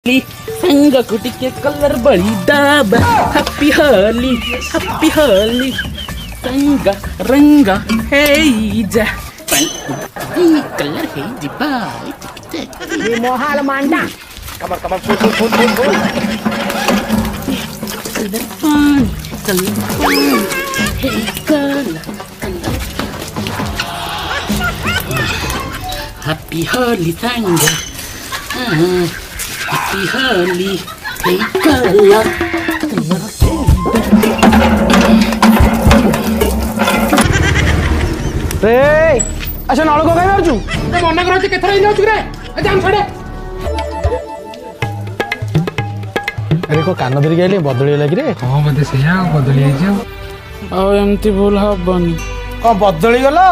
संग कुटी के कलर बड़ी दाब हैप्पी होली संग रंग है जा कलर है जिबा Di mohal manda. Kabar fun. Colour fun hey colour happy Holi संग हैप्पी होली hey कलर रे अच्छा नळ को काय मारचू ते मना करायचे केथरा इनो चुरे जाम छडे अरे को कान धरि गेले बदली लागी रे हां मते सेया बदली आइ जाओ ଆଉ ଏମିତି ଭୁଲ ହବନି को बदली गलो